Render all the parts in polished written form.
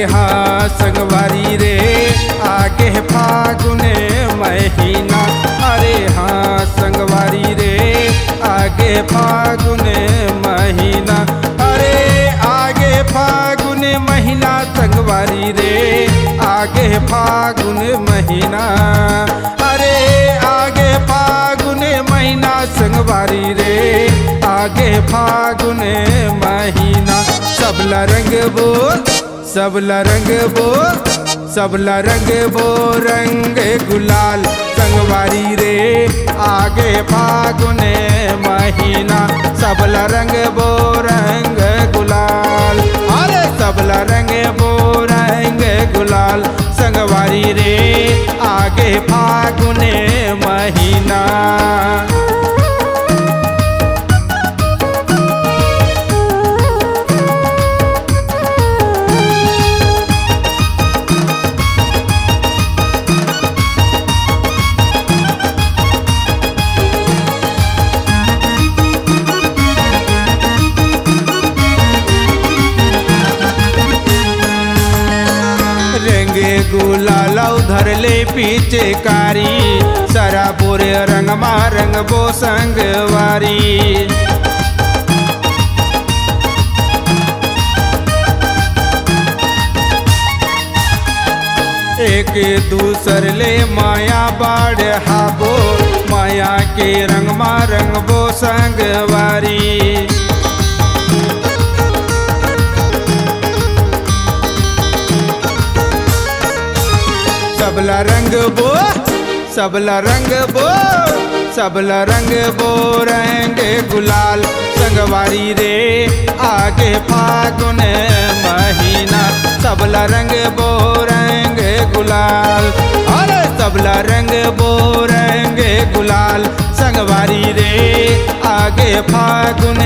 हाँ संगवारी रे आगे फागुन महीना। अरे हाँ संगवारी रे आगे फागुन महीना। अरे आगे फागुन महीना संगवारी रे आगे फागुन महीना। अरे आगे फागुन महीना संगवारी रे आगे फागुन महीना। सबला रंग बो सबला रंग बो सबला रंग बो रंग गुलाल संगवारी रे आगे फागुन महीना। सबला रंग बो रंग गुलाल। अरे सबला रंग बो रंग गुलाल संगवारी रे आगे फागुन महीना। रंगे गुलाल उधर ले पीछे कारी सारा पूरे रंग रंग बो संगवारी। एक दूसर ले माया बाढ़ हाबो माया के रंग बो संगवारी। सबला रंग बो सबला रंग बो सबला रंग बो रंग गुलाल संगवारी रे आगे फागुन महीना। सबला रंग बो रंग गुलाल। अरे सबला रंग बो रंग गुलाल संगवारी रे आगे फागुन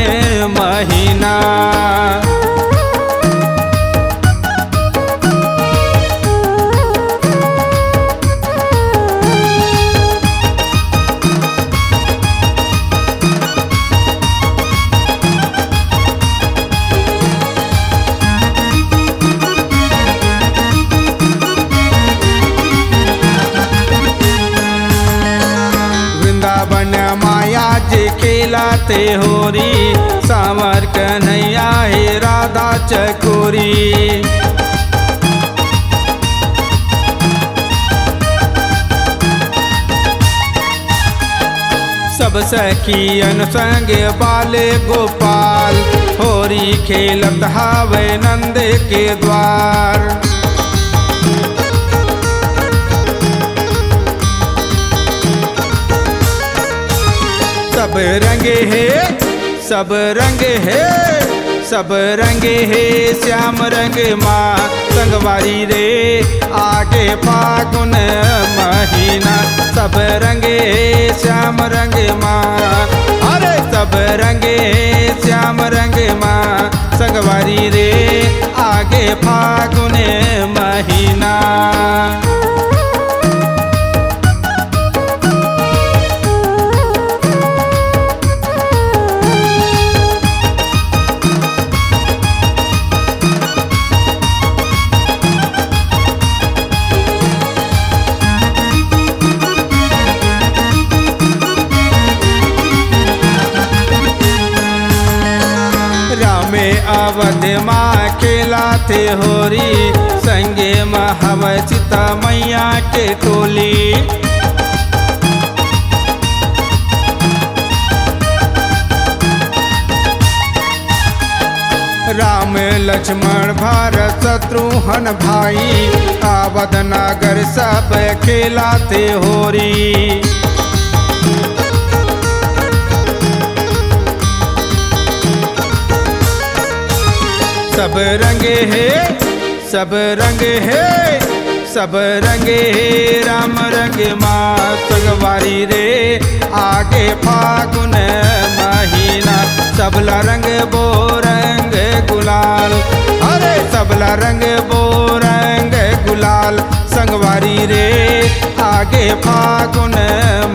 महीना। माया जे खेलाते होरी सावर कन्हैया हे राधा चकोरी। सब सखियन संग बाले गोपाल होरी खेलत हावे नंद के द्वार। सब रंगे है सब रंगे है सब रंगे है श्याम रंग माँ संगवारी रे आगे फागुन महीना। सब रंगे श्याम रंग माँ। अरे सब रंगे श्याम रंग माँ संगवारी रे आगे फागुन महीना। अवध माँ खेलाते होरी संगे महव सीता मैया के टोली। राम लक्ष्मण भारत शत्रुघ्न भाई अवध नागर सब खेलाते होरी। सब रंगे है सब रंगे है सब रंगे है राम रंग माँ संगवारी रे आगे फागुन महीना। सबला रंग बो रंग गुलाल। अरे सबला रंग बो रंग गुलाल संगवारी रे आगे फागुन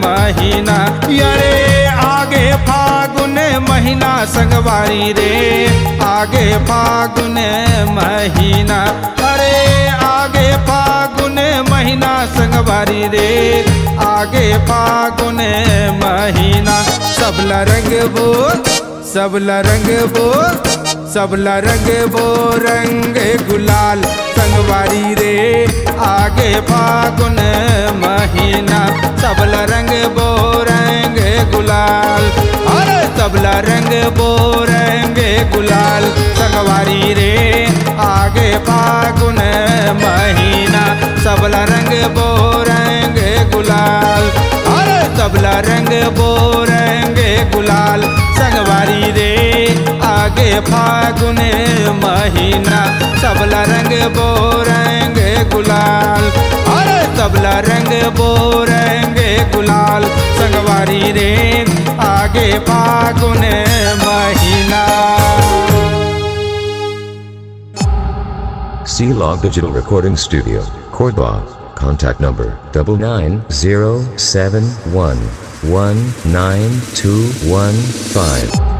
महीना। अरे आगे फागुन महीना संगवारी रे आगे फागुन महीना। अरे फागुन महीना संगवारी रे, आगे फागुन महीना। सबला रंग बो, सबला रंग बो, सबला रंग बो रंग गुलाल संगवारी रे, आगे फागुन महीना। सबला रंग बो रंग गुलाल, अरे सबला रंग बो रंग गुलाल संगवारी रे, आगे फागुन महीना। सबला रंग बो रंग गुलाल, अरे सबला रंग बो रंग गुलाल संगवारी रे, आगे फागुन महीना। सबला रंग बो रंग गुलाल, अरे सबला रंग बो रंग गुलाल संगवारी रे, आगे फागुन महीना। C-Log Digital Recording Studio, Cordoba. Contact number 99071192115.